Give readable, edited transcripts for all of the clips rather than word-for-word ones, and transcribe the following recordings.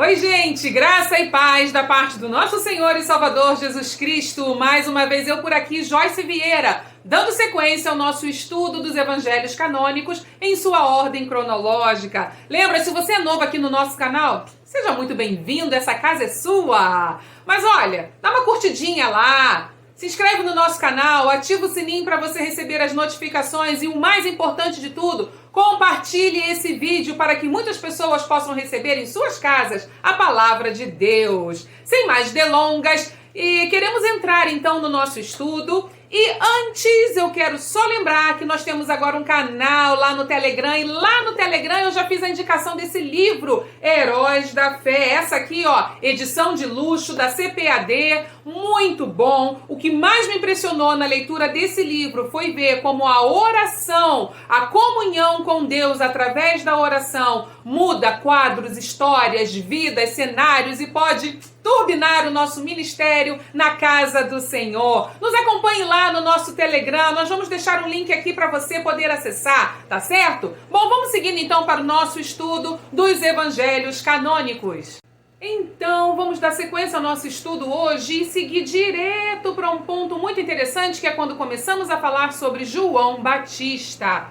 Oi, gente! Graça e paz da parte do nosso Senhor e Salvador Jesus Cristo. Mais uma vez eu por aqui, Joyce Vieira, dando sequência ao nosso estudo dos evangelhos canônicos em sua ordem cronológica. Lembra, se você é novo aqui no nosso canal, seja muito bem-vindo, essa casa é sua! Mas olha, dá uma curtidinha lá, se inscreve no nosso canal, ativa o sininho para você receber as notificações e o mais importante de tudo, compartilhe esse vídeo para que muitas pessoas possam receber em suas casas a palavra de Deus. Sem mais delongas, queremos entrar então no nosso estudo. E antes eu quero só lembrar que nós temos agora um canal lá no Telegram, e lá no Telegram eu já fiz a indicação desse livro, Heróis da Fé. Essa aqui, ó, edição de luxo da CPAD, muito bom. O que mais me impressionou na leitura desse livro foi ver como a oração, a comunhão com Deus através da oração muda quadros, histórias, vidas, cenários e pode turbinar o nosso ministério na casa do Senhor. Nos acompanhe lá no nosso Telegram, nós vamos deixar um link aqui para você poder acessar, tá certo? Bom, vamos seguindo então para o nosso estudo dos evangelhos canônicos. Então, vamos dar sequência ao nosso estudo hoje e seguir direto para um ponto muito interessante, que é quando começamos a falar sobre João Batista.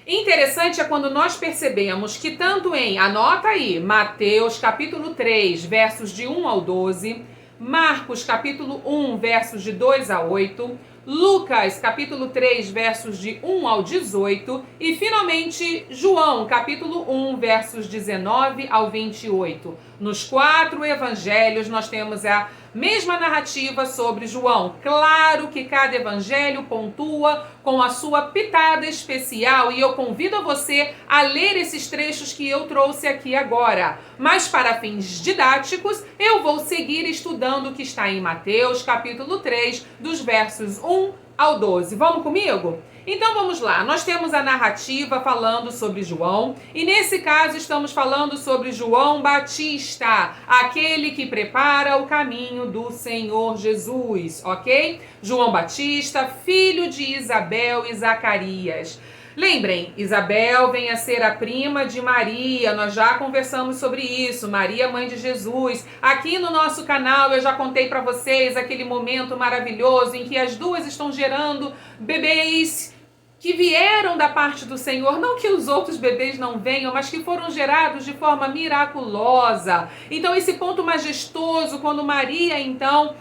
Interessante é quando nós percebemos que tanto anota aí, Mateus capítulo 3, versos de 1 ao 12, Marcos capítulo 1, versos de 2 a 8, Lucas capítulo 3, versos de 1 ao 18 e finalmente João capítulo 1, versos 19 ao 28. Nos 4 evangelhos nós temos a mesma narrativa sobre João. Claro que cada evangelho pontua com a sua pitada especial e eu convido você a ler esses trechos que eu trouxe aqui agora. Mas para fins didáticos, eu vou seguir estudando o que está em Mateus capítulo 3, dos versos 1 ao 12. Vamos comigo? Então vamos lá, nós temos a narrativa falando sobre João e nesse caso estamos falando sobre João Batista, aquele que prepara o caminho do Senhor Jesus, ok? João Batista, filho de Isabel e Zacarias. Lembrem, Isabel vem a ser a prima de Maria, nós já conversamos sobre isso, Maria, mãe de Jesus. Aqui no nosso canal eu já contei para vocês aquele momento maravilhoso em que as duas estão gerando bebês que vieram da parte do Senhor, não que os outros bebês não venham, mas que foram gerados de forma miraculosa. Então esse ponto majestoso, quando Maria então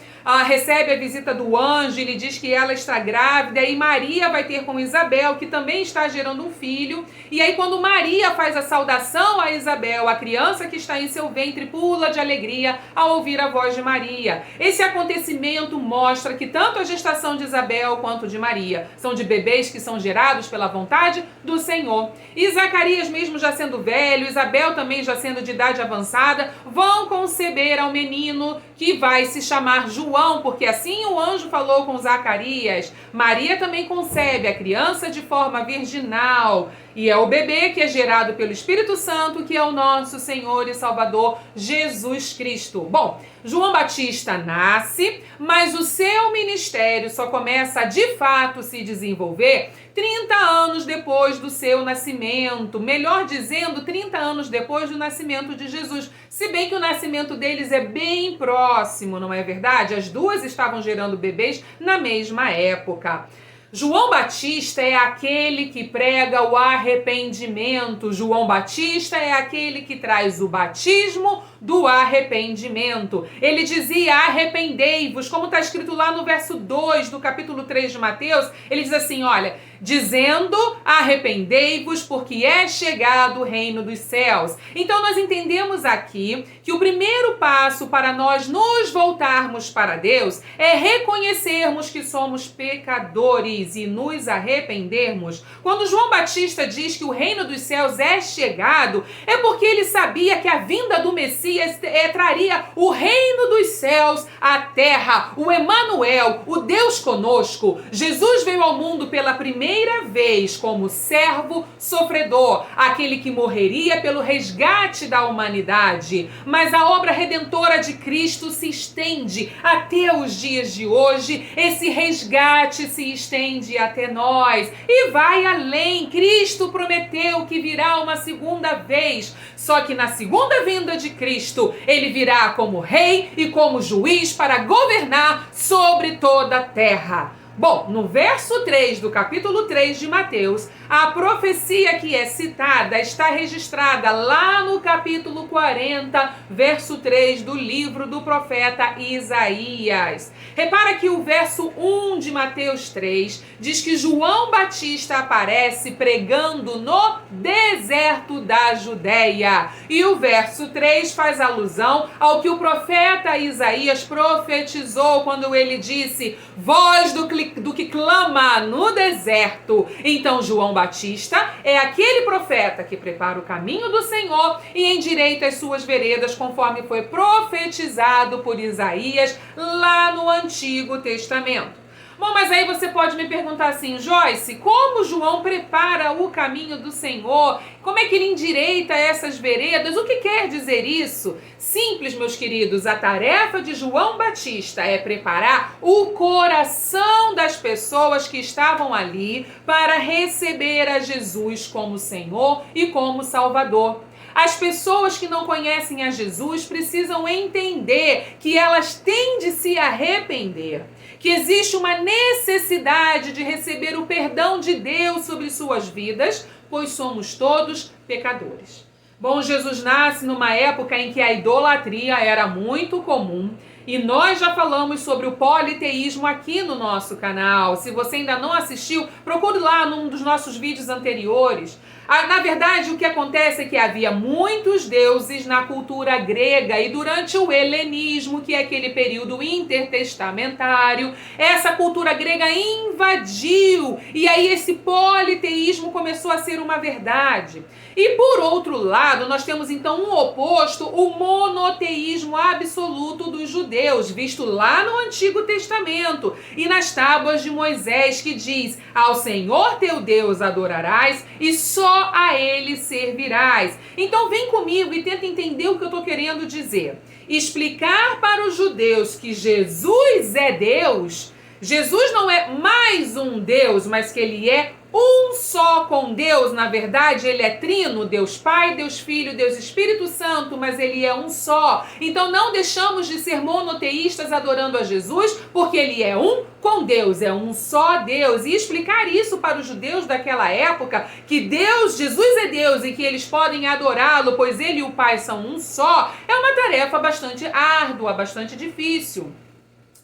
recebe a visita do anjo, ele diz que ela está grávida, e Maria vai ter com Isabel, que também está gerando um filho, e aí quando Maria faz a saudação a Isabel, a criança que está em seu ventre pula de alegria ao ouvir a voz de Maria. Esse acontecimento mostra que tanto a gestação de Isabel quanto de Maria são de bebês que são gerados pela vontade do Senhor. E Zacarias, mesmo já sendo velho, Isabel também já sendo de idade avançada, vão conceber ao menino que vai se chamar João, porque assim o anjo falou com Zacarias. Maria também concebe a criança de forma virginal, e é o bebê que é gerado pelo Espírito Santo, que é o nosso Senhor e Salvador Jesus Cristo. Bom, João Batista nasce, mas o seu ministério só começa a de fato se desenvolver 30 anos depois do seu nascimento, melhor dizendo, 30 anos depois do nascimento de Jesus, se bem que o nascimento deles é bem próximo, não é verdade? As duas estavam gerando bebês na mesma época. João Batista é aquele que prega o arrependimento. João Batista é aquele que traz o batismo do arrependimento. Ele dizia: arrependei-vos, como está escrito lá no verso 2 do capítulo 3 de Mateus. Ele diz assim, olha, dizendo: arrependei-vos, porque é chegado o reino dos céus. Então nós entendemos aqui que o primeiro passo para nós nos voltarmos para Deus é reconhecermos que somos pecadores e nos arrependermos. Quando João Batista diz que o reino dos céus é chegado, é porque ele sabia que a vinda do Messias traria o reino dos céus à terra, o Emanuel, o Deus conosco. Jesus veio ao mundo pela primeira primeira vez como servo sofredor, aquele que morreria pelo resgate da humanidade. Mas a obra redentora de Cristo se estende até os dias de hoje, esse resgate se estende até nós e vai além. Cristo prometeu que virá uma segunda vez, só que na segunda vinda de Cristo, ele virá como rei e como juiz para governar sobre toda a terra. Bom, no verso 3 do capítulo 3 de Mateus, a profecia que é citada está registrada lá no capítulo 40, verso 3 do livro do profeta Isaías. Repara que o verso 1 de Mateus 3 diz que João Batista aparece pregando no deserto da Judéia. E o verso 3 faz alusão ao que o profeta Isaías profetizou quando ele disse: voz do que clama no deserto. Então João Batista é aquele profeta que prepara o caminho do Senhor e endireita as suas veredas, conforme foi profetizado por Isaías lá no Antigo Testamento. Bom, mas aí você pode me perguntar assim: Joyce, como João prepara o caminho do Senhor? Como é que ele endireita essas veredas? O que quer dizer isso? Simples, meus queridos, a tarefa de João Batista é preparar o coração das pessoas que estavam ali para receber a Jesus como Senhor e como Salvador. As pessoas que não conhecem a Jesus precisam entender que elas têm de se arrepender, que existe uma necessidade de receber o perdão de Deus sobre suas vidas, pois somos todos pecadores. Bom, Jesus nasce numa época em que a idolatria era muito comum, e nós já falamos sobre o politeísmo aqui no nosso canal. Se você ainda não assistiu, procure lá num dos nossos vídeos anteriores. Na verdade, o que acontece é que havia muitos deuses na cultura grega, e durante o helenismo, que é aquele período intertestamentário, essa cultura grega invadiu, e aí esse politeísmo começou a ser uma verdade. E por outro lado, nós temos então um oposto, o monoteísmo absoluto dos judeus, visto lá no Antigo Testamento e nas tábuas de Moisés, que diz: ao Senhor teu Deus adorarás e só a ele servirás. Então vem comigo e tenta entender o que eu estou querendo dizer. Explicar para os judeus que Jesus é Deus. Jesus não é mais um Deus, mas que ele é um só com Deus. Na verdade, ele é trino, Deus Pai, Deus Filho, Deus Espírito Santo, mas ele é um só. Então não deixamos de ser monoteístas adorando a Jesus, porque ele é um com Deus, é um só Deus. E explicar isso para os judeus daquela época, que Deus, Jesus é Deus e que eles podem adorá-lo, pois ele e o Pai são um só, é uma tarefa bastante árdua, bastante difícil.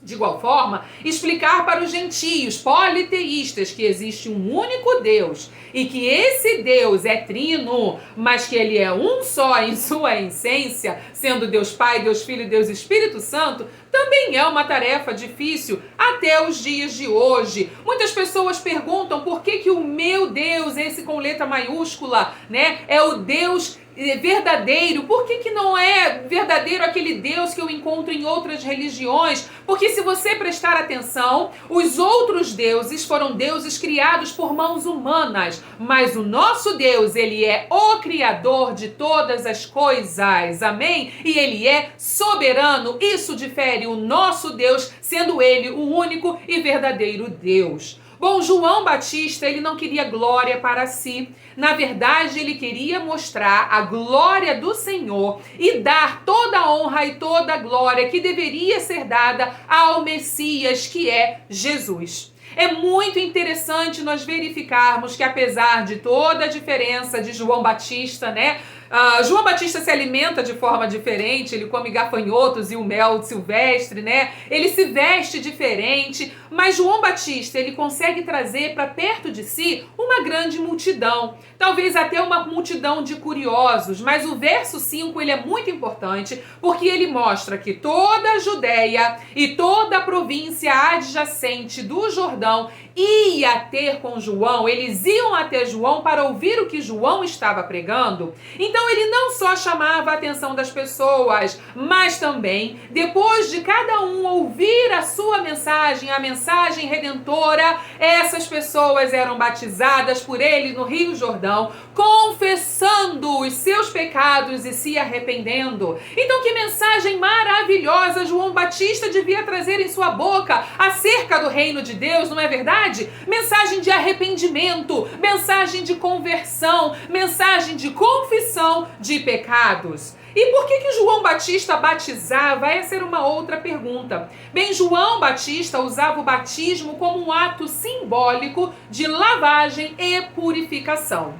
De igual forma, explicar para os gentios politeístas que existe um único Deus e que esse Deus é trino, mas que ele é um só em sua essência, sendo Deus Pai, Deus Filho e Deus Espírito Santo, também é uma tarefa difícil até os dias de hoje. Muitas pessoas perguntam por que o meu Deus, esse com letra maiúscula, né, é o Deus verdadeiro. Por que não é verdadeiro aquele Deus que eu encontro em outras religiões? Porque se você prestar atenção, os outros deuses foram deuses criados por mãos humanas, mas o nosso Deus, ele é o criador de todas as coisas, amém? E ele é soberano. Isso difere o nosso Deus, sendo ele o único e verdadeiro Deus. Bom, João Batista, ele não queria glória para si. Na verdade, ele queria mostrar a glória do Senhor e dar toda a honra e toda a glória que deveria ser dada ao Messias, que é Jesus. É muito interessante nós verificarmos que, apesar de toda a diferença de João Batista, né? João Batista se alimenta de forma diferente, ele come gafanhotos e o mel silvestre, né? Ele se veste diferente, mas João Batista, ele consegue trazer para perto de si uma grande multidão. talvez até uma multidão de curiosos, mas o verso 5 ele é muito importante porque ele mostra que toda a Judéia e toda a província adjacente do Jordão ia ter com João, eles iam até João para ouvir o que João estava pregando. Então ele não só chamava a atenção das pessoas, mas também, depois de cada um ouvir a sua mensagem, a mensagem redentora, essas pessoas eram batizadas por ele no Rio Jordão, confessando os seus pecados e se arrependendo. Então que mensagem maravilhosa João Batista devia trazer em sua boca acerca do reino de Deus, não é verdade? Mensagem de arrependimento, mensagem de conversão, mensagem de confissão de pecados. E por que João Batista batizava? Essa era uma outra pergunta. Bem, João Batista usava o batismo como um ato simbólico de lavagem e purificação.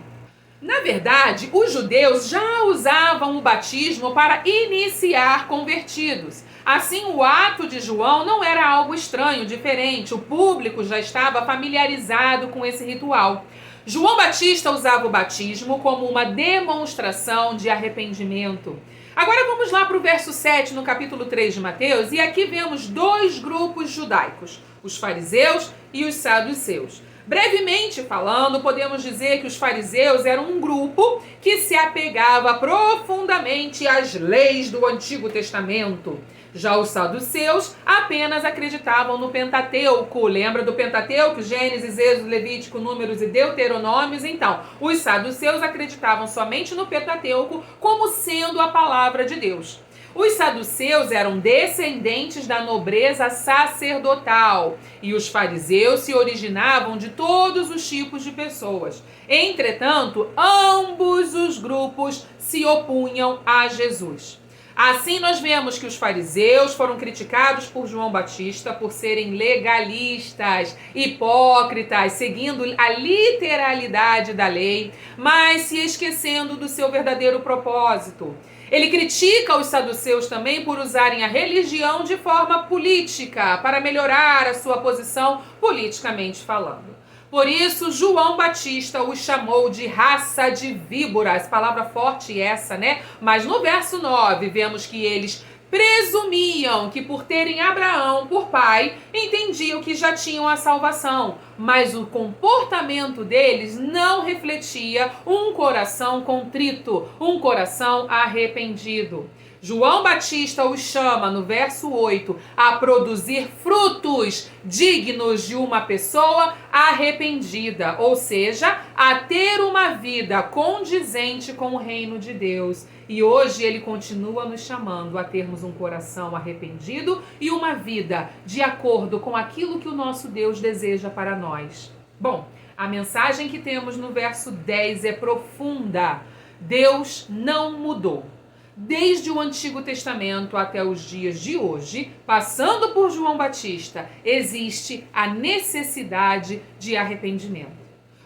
Na verdade, os judeus já usavam o batismo para iniciar convertidos. Assim, o ato de João não era algo estranho, diferente. O público já estava familiarizado com esse ritual. João Batista usava o batismo como uma demonstração de arrependimento. Agora vamos lá para o verso 7, no capítulo 3 de Mateus, e aqui vemos dois grupos judaicos, os fariseus e os saduceus. Brevemente falando, podemos dizer que os fariseus eram um grupo que se apegava profundamente às leis do Antigo Testamento. Já os saduceus apenas acreditavam no Pentateuco. Lembra do Pentateuco? Gênesis, Êxodo, Levítico, Números e Deuteronômios? Então, os saduceus acreditavam somente no Pentateuco como sendo a palavra de Deus. Os saduceus eram descendentes da nobreza sacerdotal e os fariseus se originavam de todos os tipos de pessoas. Entretanto, ambos os grupos se opunham a Jesus. Assim, nós vemos que os fariseus foram criticados por João Batista por serem legalistas, hipócritas, seguindo a literalidade da lei, mas se esquecendo do seu verdadeiro propósito. Ele critica os saduceus também por usarem a religião de forma política, para melhorar a sua posição politicamente falando. Por isso, João Batista os chamou de raça de víboras. Palavra forte essa, né? Mas no verso 9, vemos que eles presumiam que por terem Abraão por pai, entendiam que já tinham a salvação. Mas o comportamento deles não refletia um coração contrito, um coração arrependido. João Batista os chama, no verso 8, a produzir frutos dignos de uma pessoa arrependida, ou seja, a ter uma vida condizente com o reino de Deus. E hoje ele continua nos chamando a termos um coração arrependido e uma vida de acordo com aquilo que o nosso Deus deseja para nós. Bom, a mensagem que temos no verso 10 é profunda. Deus não mudou. Desde o Antigo Testamento até os dias de hoje, passando por João Batista, existe a necessidade de arrependimento.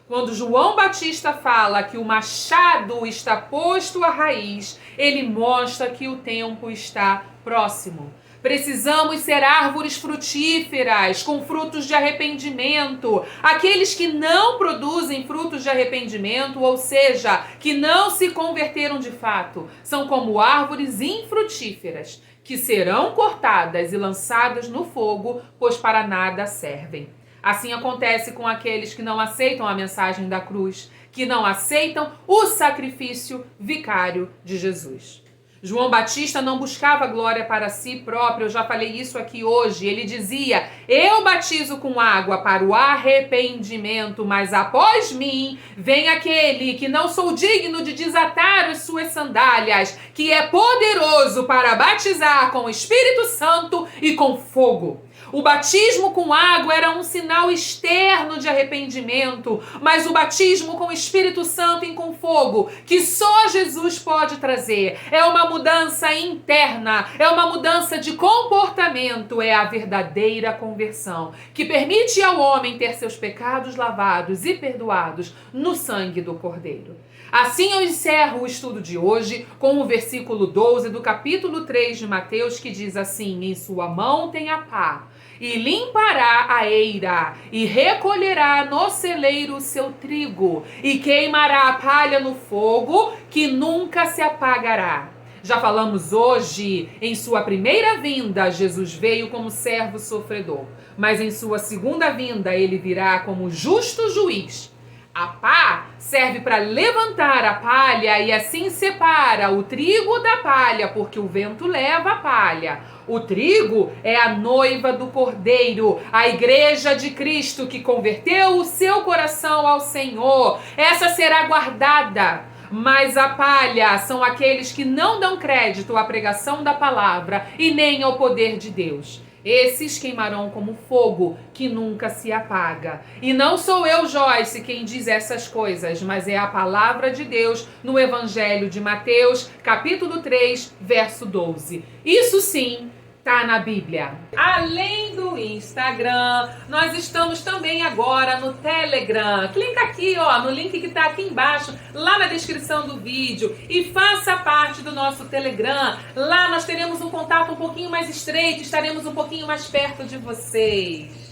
Quando João Batista fala que o machado está posto à raiz, ele mostra que o tempo está próximo. Precisamos ser árvores frutíferas, com frutos de arrependimento. Aqueles que não produzem frutos de arrependimento, ou seja, que não se converteram de fato, são como árvores infrutíferas, que serão cortadas e lançadas no fogo, pois para nada servem. Assim acontece com aqueles que não aceitam a mensagem da cruz, que não aceitam o sacrifício vicário de Jesus. João Batista não buscava glória para si próprio, eu já falei isso aqui hoje. Ele dizia: eu batizo com água para o arrependimento, mas após mim vem aquele que não sou digno de desatar as suas sandálias, que é poderoso para batizar com o Espírito Santo e com fogo. O batismo com água era um sinal externo de arrependimento, mas o batismo com o Espírito Santo e com fogo, que só Jesus pode trazer, é uma mudança interna, é uma mudança de comportamento, é a verdadeira conversão, que permite ao homem ter seus pecados lavados e perdoados no sangue do Cordeiro. Assim eu encerro o estudo de hoje com o versículo 12 do capítulo 3 de Mateus, que diz assim: em sua mão tem a pá, e limpará a eira, e recolherá no celeiro o seu trigo, e queimará a palha no fogo, que nunca se apagará. Já falamos hoje, em sua primeira vinda, Jesus veio como servo sofredor, mas em sua segunda vinda ele virá como justo juiz. A pá serve para levantar a palha e assim separa o trigo da palha, porque o vento leva a palha. O trigo é a noiva do Cordeiro, a igreja de Cristo que converteu o seu coração ao Senhor. Essa será guardada. Mas a palha são aqueles que não dão crédito à pregação da palavra e nem ao poder de Deus. Esses queimarão como fogo que nunca se apaga. E não sou eu, Joyce, quem diz essas coisas, mas é a palavra de Deus no Evangelho de Mateus, capítulo 3, verso 12. Isso sim tá na Bíblia. Além do Instagram, nós estamos também agora no Telegram. Clica aqui, ó, no link que tá aqui embaixo, lá na descrição do vídeo, e faça parte do nosso Telegram. Lá nós teremos um contato um pouquinho mais estreito, estaremos um pouquinho mais perto de vocês.